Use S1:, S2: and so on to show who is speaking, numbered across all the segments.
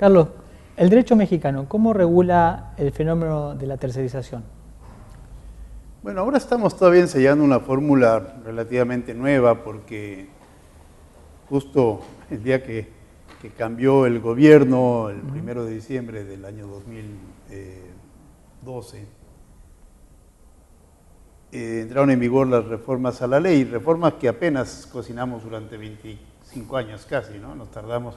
S1: Carlos, el derecho mexicano, ¿cómo regula el fenómeno de la tercerización?
S2: Bueno, ahora estamos todavía ensayando una fórmula relativamente nueva porque justo el día que cambió el gobierno, el 1 de diciembre del año 2012, entraron en vigor las reformas a la ley, reformas que apenas cocinamos durante 25 años casi, ¿no? Nos tardamos,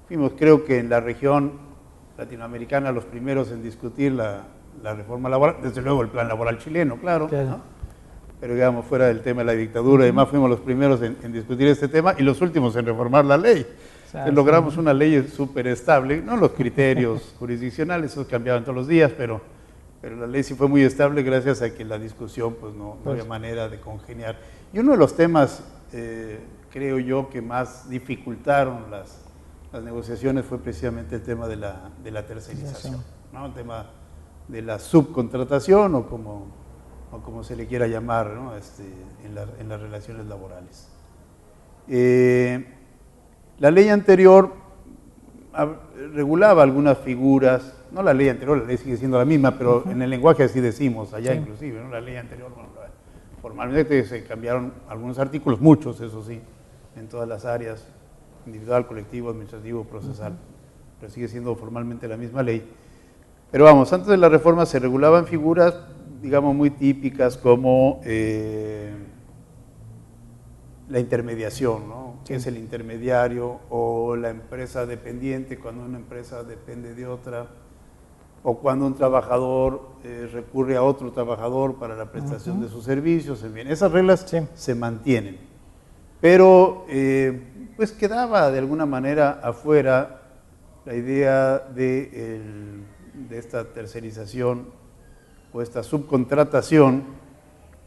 S2: fuimos creo que en la región latinoamericana los primeros en discutir la reforma laboral, desde luego el plan laboral chileno, claro. ¿No? Pero digamos, fuera del tema de la dictadura, además fuimos los primeros en discutir este tema y los últimos en reformar la ley. Logramos una ley súper estable, no los criterios jurisdiccionales, esos cambiaban todos los días, pero la ley sí fue muy estable gracias a que la discusión pues no había manera de congeniar. Y uno de los temas, creo yo, que más dificultaron las negociaciones fue precisamente el tema de la tercerización, ¿no? El tema de la subcontratación o como se le quiera llamar, ¿no? en las relaciones laborales. La ley anterior regulaba algunas figuras, no la ley anterior, la ley sigue siendo la misma, pero en el lenguaje así decimos, allá inclusive, ¿no? La ley anterior, bueno, formalmente se cambiaron algunos artículos, muchos, eso sí, en todas las áreas, individual, colectivo, administrativo, procesal, pero sigue siendo formalmente la misma ley. Pero vamos, antes de la reforma se regulaban figuras, digamos, muy típicas como la intermediación, ¿no? ¿Qué es el intermediario? O la empresa dependiente, cuando una empresa depende de otra, o cuando un trabajador recurre a otro trabajador para la prestación de sus servicios, en fin, esas reglas se mantienen. Pero pues quedaba de alguna manera afuera la idea de esta tercerización o esta subcontratación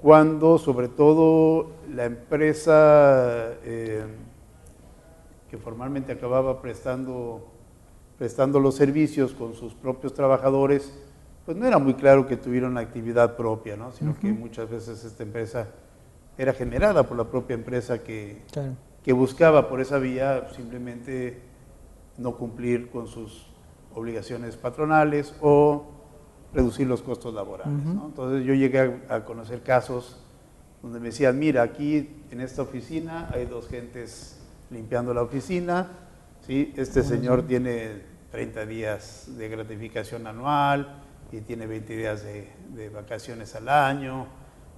S2: cuando sobre todo la empresa que formalmente acababa prestando los servicios con sus propios trabajadores, pues no era muy claro que tuviera una actividad propia, ¿no? Sino que muchas veces esta empresa era generada por la propia empresa que buscaba por esa vía simplemente no cumplir con sus obligaciones patronales o reducir los costos laborales, ¿no? Entonces yo llegué a conocer casos donde me decían, mira, aquí en esta oficina hay 2 gentes limpiando la oficina, ¿sí? Este señor tiene 30 días de gratificación anual y tiene 20 días de vacaciones al año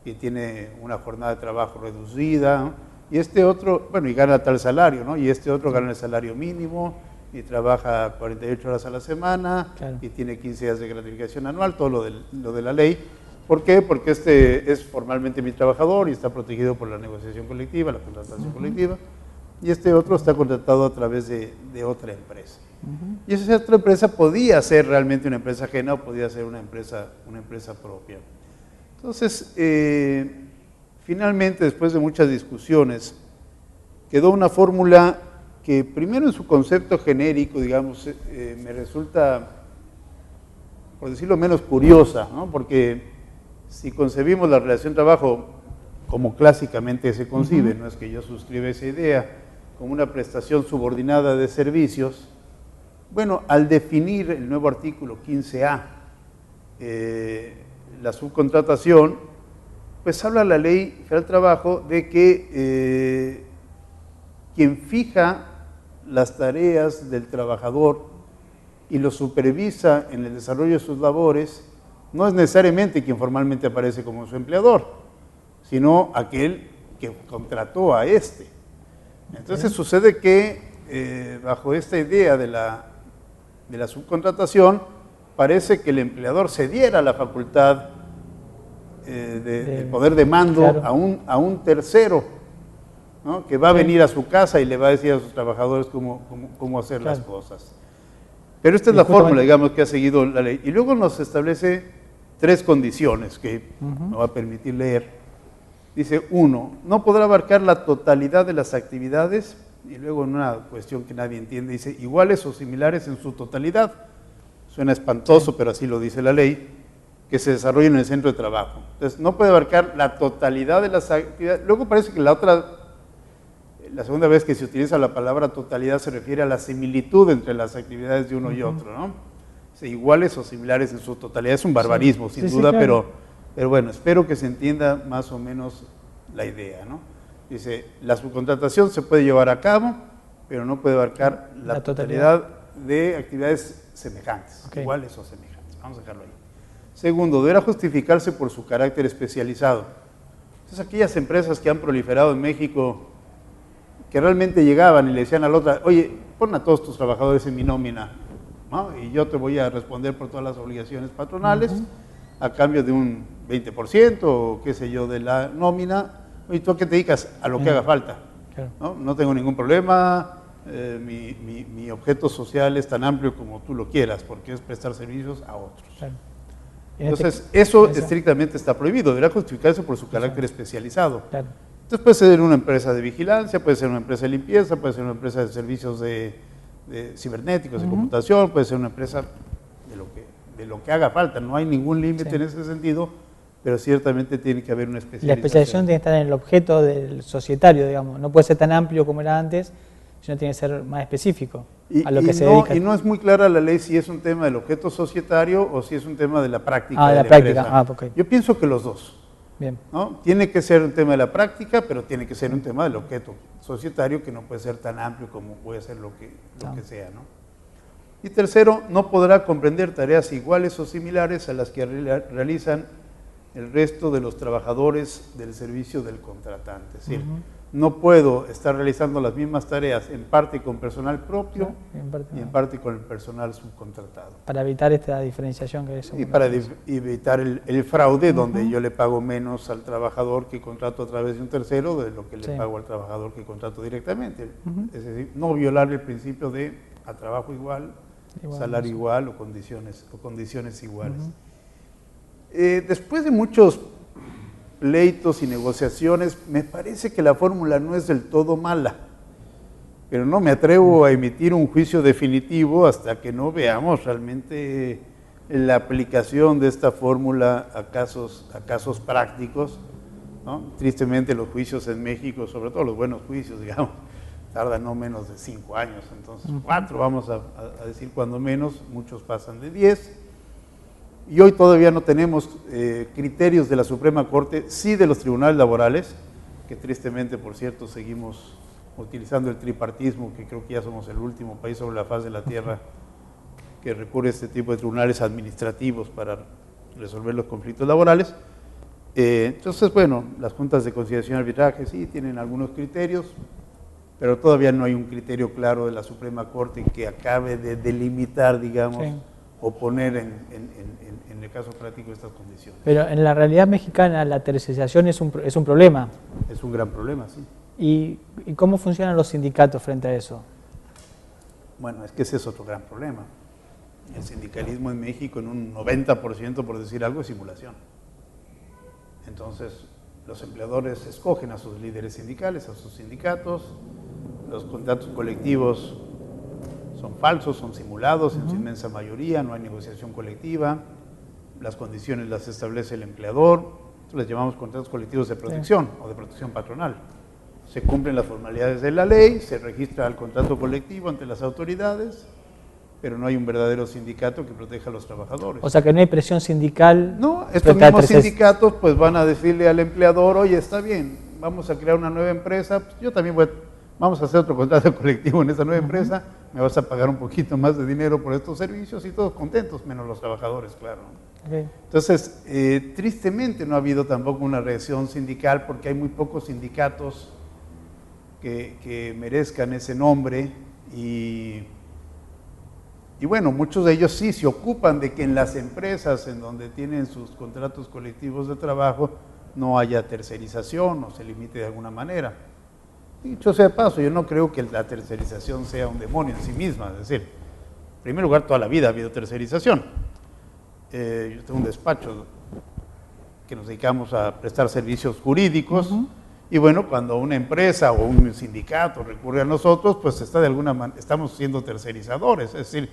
S2: y tiene una jornada de trabajo reducida, ¿no? Y este otro, bueno, y gana tal salario, ¿no? Y este otro gana el salario mínimo y trabaja 48 horas a la semana y tiene 15 días de gratificación anual, todo lo de la ley. ¿Por qué? Porque este es formalmente mi trabajador y está protegido por la negociación colectiva, la contratación colectiva, y este otro está contratado a través de otra empresa. Y esa otra empresa podía ser realmente una empresa ajena o podía ser una empresa propia. Entonces, finalmente, después de muchas discusiones, quedó una fórmula que primero en su concepto genérico, digamos, me resulta, por decirlo menos, curiosa, ¿no? Porque si concebimos la relación trabajo como clásicamente se concibe, no es que yo suscriba esa idea, como una prestación subordinada de servicios, bueno, al definir el nuevo artículo 15A, la subcontratación, pues habla la Ley Federal del Trabajo de que quien fija las tareas del trabajador y lo supervisa en el desarrollo de sus labores no es necesariamente quien formalmente aparece como su empleador, sino aquel que contrató a este. Entonces sucede que bajo esta idea de la subcontratación parece que el empleador cediera la facultad del poder de mando a un tercero, ¿no? Que va a venir a su casa y le va a decir a sus trabajadores cómo hacer las cosas. Pero esta es la fórmula, digamos, que ha seguido la ley. Y luego nos establece 3 condiciones que me va a permitir leer. Dice, 1, no podrá abarcar la totalidad de las actividades, y luego en una cuestión que nadie entiende, dice, iguales o similares en su totalidad. Suena espantoso, pero así lo dice la ley, que se desarrollen en el centro de trabajo. Entonces, no puede abarcar la totalidad de las actividades. Luego parece que la La segunda vez que se utiliza la palabra totalidad se refiere a la similitud entre las actividades de uno y otro, ¿no? O sea, iguales o similares en su totalidad. Es un barbarismo, sin duda, claro. pero bueno, espero que se entienda más o menos la idea, ¿no? Dice, la subcontratación se puede llevar a cabo, pero no puede abarcar la totalidad de actividades semejantes, iguales o semejantes. Vamos a dejarlo ahí. Segundo, deberá justificarse por su carácter especializado. Entonces, aquellas empresas que han proliferado en México, que realmente llegaban y le decían a la otra, oye, pon a todos tus trabajadores en mi nómina, ¿no? Y yo te voy a responder por todas las obligaciones patronales, a cambio de un 20% o qué sé yo de la nómina. ¿Y tú a qué te dedicas? A lo que haga falta. Claro. No tengo ningún problema, mi objeto social es tan amplio como tú lo quieras, porque es prestar servicios a otros. Claro. Entonces, eso estrictamente está prohibido, deberá justificarse por su carácter especializado. Claro. Entonces puede ser una empresa de vigilancia, puede ser una empresa de limpieza, puede ser una empresa de servicios de cibernéticos, de computación, puede ser una empresa de lo que haga falta. No hay ningún límite en ese sentido, pero ciertamente tiene que haber una especialización. La
S1: especialización tiene que estar en el objeto del societario, digamos. No puede ser tan amplio como era antes, sino tiene que ser más específico a lo que se dedica.
S2: Y no es muy clara la ley si es un tema del objeto societario o si es un tema de la práctica
S1: de la
S2: práctica.
S1: Okay.
S2: Yo pienso que los dos.
S1: Bien.
S2: ¿No? Tiene que ser un tema de la práctica, pero tiene que ser un tema del objeto societario que no puede ser tan amplio como puede ser lo que sea, ¿no? Y tercero, no podrá comprender tareas iguales o similares a las que realizan el resto de los trabajadores del servicio del contratante. Es decir, no puedo estar realizando las mismas tareas en parte con personal propio y en parte con el personal subcontratado.
S1: Para evitar esta diferenciación que es.
S2: Y para evitar el fraude, donde yo le pago menos al trabajador que contrato a través de un tercero de lo que le pago al trabajador que contrato directamente. Es decir, no violar el principio de a trabajo igual, salario igual o condiciones iguales. Después de muchos pleitos y negociaciones, me parece que la fórmula no es del todo mala, pero no me atrevo a emitir un juicio definitivo hasta que no veamos realmente la aplicación de esta fórmula a casos prácticos, ¿no? Tristemente los juicios en México, sobre todo los buenos juicios, digamos, tardan no menos de 5 años, entonces 4 vamos a decir cuando menos, muchos pasan de 10. Y hoy todavía no tenemos criterios de la Suprema Corte, sí de los tribunales laborales, que tristemente, por cierto, seguimos utilizando el tripartismo, que creo que ya somos el último país sobre la faz de la tierra que recurre a este tipo de tribunales administrativos para resolver los conflictos laborales. Entonces, bueno, las juntas de conciliación y arbitraje sí tienen algunos criterios, pero todavía no hay un criterio claro de la Suprema Corte que acabe de delimitar, digamos, o poner en el caso práctico estas condiciones.
S1: Pero en la realidad mexicana la tercerización es un problema.
S2: Es un gran problema, sí.
S1: ¿Y cómo funcionan los sindicatos frente a eso?
S2: Bueno, es que ese es otro gran problema. El sindicalismo en México en un 90%, por decir algo, es simulación. Entonces, los empleadores escogen a sus líderes sindicales, a sus sindicatos, los contratos colectivos son falsos, son simulados en su inmensa mayoría, no hay negociación colectiva, las condiciones las establece el empleador, les llamamos contratos colectivos de protección o de protección patronal. Se cumplen las formalidades de la ley, se registra el contrato colectivo ante las autoridades, pero no hay un verdadero sindicato que proteja a los trabajadores.
S1: O sea que no hay presión sindical.
S2: No, estos mismos sindicatos pues van a decirle al empleador, oye, está bien, vamos a crear una nueva empresa, pues yo también vamos a hacer otro contrato colectivo en esa nueva empresa, me vas a pagar un poquito más de dinero por estos servicios y todos contentos, menos los trabajadores, claro. Entonces, tristemente no ha habido tampoco una reacción sindical porque hay muy pocos sindicatos que merezcan ese nombre y bueno, muchos de ellos sí se ocupan de que en las empresas en donde tienen sus contratos colectivos de trabajo no haya tercerización o se limite de alguna manera. Dicho sea de paso, yo no creo que la tercerización sea un demonio en sí misma, es decir, en primer lugar toda la vida ha habido tercerización. Yo tengo un despacho que nos dedicamos a prestar servicios jurídicos y bueno, cuando una empresa o un sindicato recurre a nosotros, pues está de alguna manera, estamos siendo tercerizadores, es decir,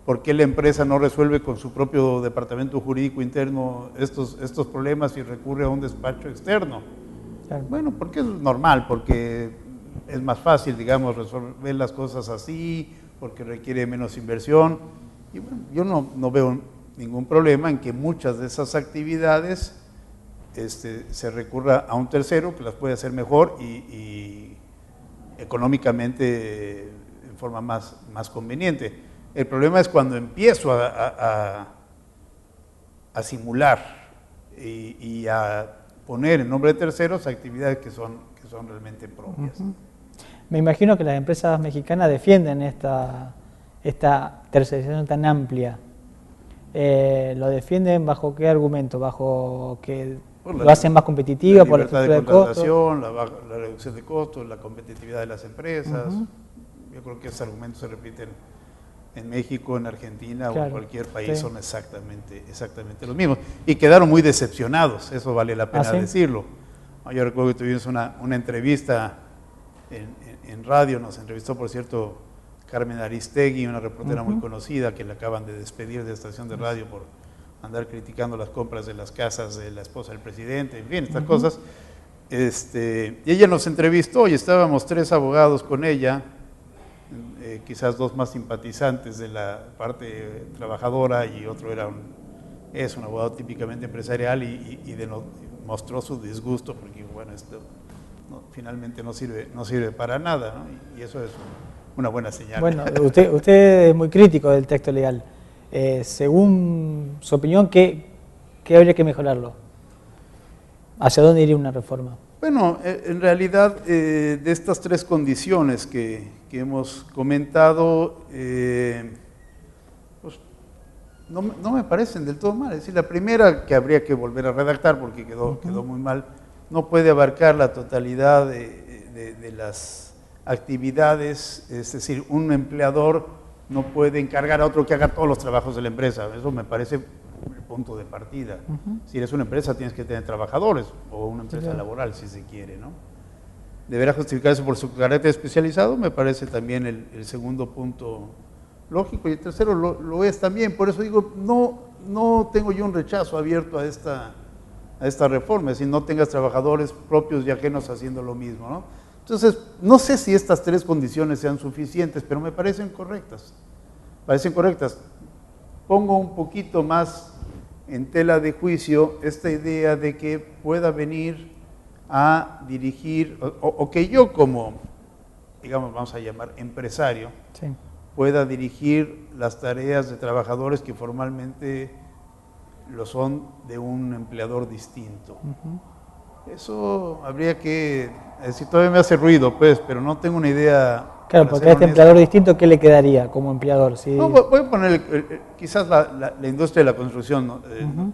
S2: ¿por qué la empresa no resuelve con su propio departamento jurídico interno estos problemas y recurre a un despacho externo? Claro. Bueno, porque es normal, porque es más fácil, digamos, resolver las cosas así, porque requiere menos inversión. Y bueno, yo no veo ningún problema en que muchas de esas actividades se recurra a un tercero que las puede hacer mejor y económicamente en forma más conveniente. El problema es cuando empiezo a simular y a poner en nombre de terceros actividades que son realmente propias.
S1: Me imagino que las empresas mexicanas defienden esta tercerización tan amplia. ¿Lo defienden bajo qué argumento? ¿Bajo que lo hacen más competitiva por la estructura de costos?
S2: La reducción de costos, la competitividad de las empresas. Yo creo que esos argumentos se repiten en México, en Argentina o en cualquier país, son exactamente los mismos. Y quedaron muy decepcionados, eso vale la pena decirlo. Yo recuerdo que tuvimos una entrevista en radio, nos entrevistó, por cierto, Carmen Aristegui, una reportera muy conocida que la acaban de despedir de estación de radio por andar criticando las compras de las casas de la esposa del presidente, en fin, estas cosas. Y ella nos entrevistó y estábamos 3 abogados con ella, quizás 2 más simpatizantes de la parte trabajadora y otro es un abogado típicamente empresarial y mostró su disgusto porque, bueno, esto finalmente no sirve para nada, ¿no? Y eso es una buena señal.
S1: Bueno, usted es muy crítico del texto legal. Según su opinión, ¿qué habría que mejorarlo? ¿Hacia dónde iría una reforma?
S2: Bueno, en realidad, de estas 3 condiciones que hemos comentado, pues no me parecen del todo mal. Es decir, la primera, que habría que volver a redactar porque quedó muy mal, no puede abarcar la totalidad de las actividades. Es decir, un empleador no puede encargar a otro que haga todos los trabajos de la empresa. Eso me parece el punto de partida. Si eres una empresa tienes que tener trabajadores, o una empresa laboral si se quiere, ¿no? Deberá justificarse por su carácter especializado, me parece también el segundo punto lógico, y el tercero lo es también. Por eso digo, no tengo yo un rechazo abierto a esta reforma, es decir, no tengas trabajadores propios y ajenos haciendo lo mismo, ¿no? Entonces, no sé si estas 3 condiciones sean suficientes, pero me parecen correctas. Pongo un poquito más en tela de juicio esta idea de que pueda venir a dirigir, o que yo como, digamos, vamos a llamar empresario, pueda dirigir las tareas de trabajadores que formalmente lo son de un empleador distinto. Eso habría que, es decir, todavía me hace ruido, pues, pero no tengo una idea.
S1: Claro, porque a este empleador distinto, ¿qué le quedaría como empleador? ¿Sí?
S2: No, voy a poner quizás la industria de la construcción, ¿no?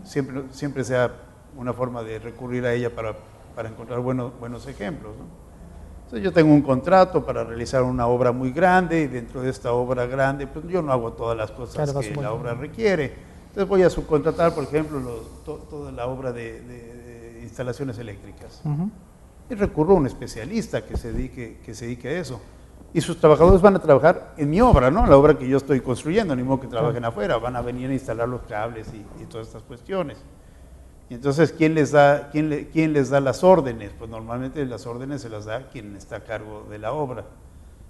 S2: Siempre sea una forma de recurrir a ella para encontrar buenos ejemplos, ¿no? Entonces, yo tengo un contrato para realizar una obra muy grande y dentro de esta obra grande, pues yo no hago todas las cosas que la obra requiere. Entonces voy a subcontratar, por ejemplo, toda la obra de instalaciones eléctricas. Y recurro a un especialista que se dedique a eso. Y sus trabajadores van a trabajar en mi obra, ¿no? La obra que yo estoy construyendo, ni modo que trabajen afuera, van a venir a instalar los cables y todas estas cuestiones. Y entonces, ¿quién les da las órdenes? Pues normalmente las órdenes se las da quien está a cargo de la obra.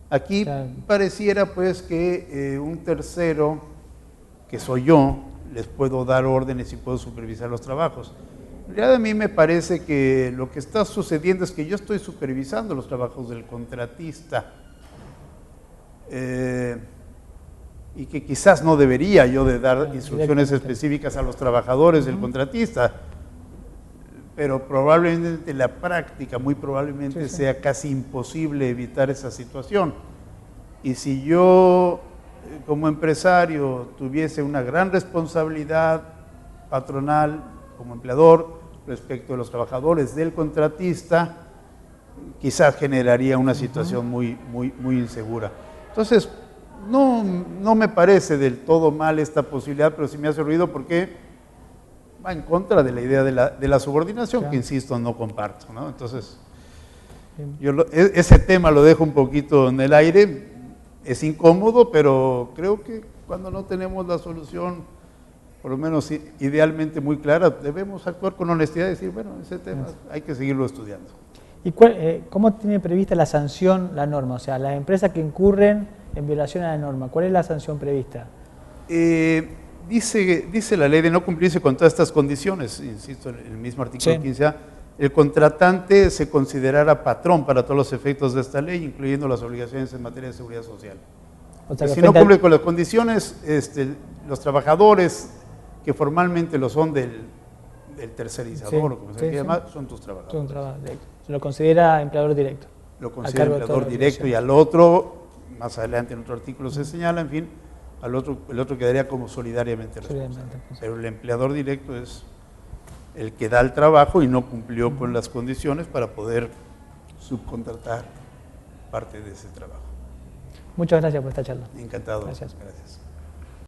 S2: Aquí pareciera pues que un tercero, que soy yo, les puedo dar órdenes y puedo supervisar los trabajos. En realidad a mí me parece que lo que está sucediendo es que yo estoy supervisando los trabajos del contratista. Y que quizás no debería yo de dar instrucciones específicas a los trabajadores del contratista, pero probablemente en la práctica, muy probablemente sea casi imposible evitar esa situación. Y si yo como empresario tuviese una gran responsabilidad patronal como empleador respecto a los trabajadores del contratista, quizás generaría una situación muy insegura. Entonces, no me parece del todo mal esta posibilidad, pero sí me hace ruido porque va en contra de la idea de la subordinación, que insisto, no comparto, ¿no? Entonces, yo ese tema lo dejo un poquito en el aire, es incómodo, pero creo que cuando no tenemos la solución, por lo menos idealmente muy clara, debemos actuar con honestidad y decir, bueno, ese tema hay que seguirlo estudiando.
S1: ¿Y cómo tiene prevista la sanción, la norma? O sea, las empresas que incurren en violación a la norma, ¿cuál es la sanción prevista?
S2: Dice la ley de no cumplirse con todas estas condiciones, insisto, en el mismo artículo 15A, el contratante se considerará patrón para todos los efectos de esta ley, incluyendo las obligaciones en materia de seguridad social. O sea, si no cumple con las condiciones, los trabajadores que formalmente lo son del tercerizador, o como se llama, son tus trabajadores.
S1: Se lo considera empleador directo.
S2: Lo considera empleador directo y al otro, más adelante en otro artículo se señala, en fin, el otro quedaría como solidariamente responsable. Pero el empleador directo es el que da el trabajo y no cumplió con las condiciones para poder subcontratar parte de ese trabajo.
S1: Muchas gracias por esta charla.
S2: Encantado.
S1: Gracias.
S2: Gracias.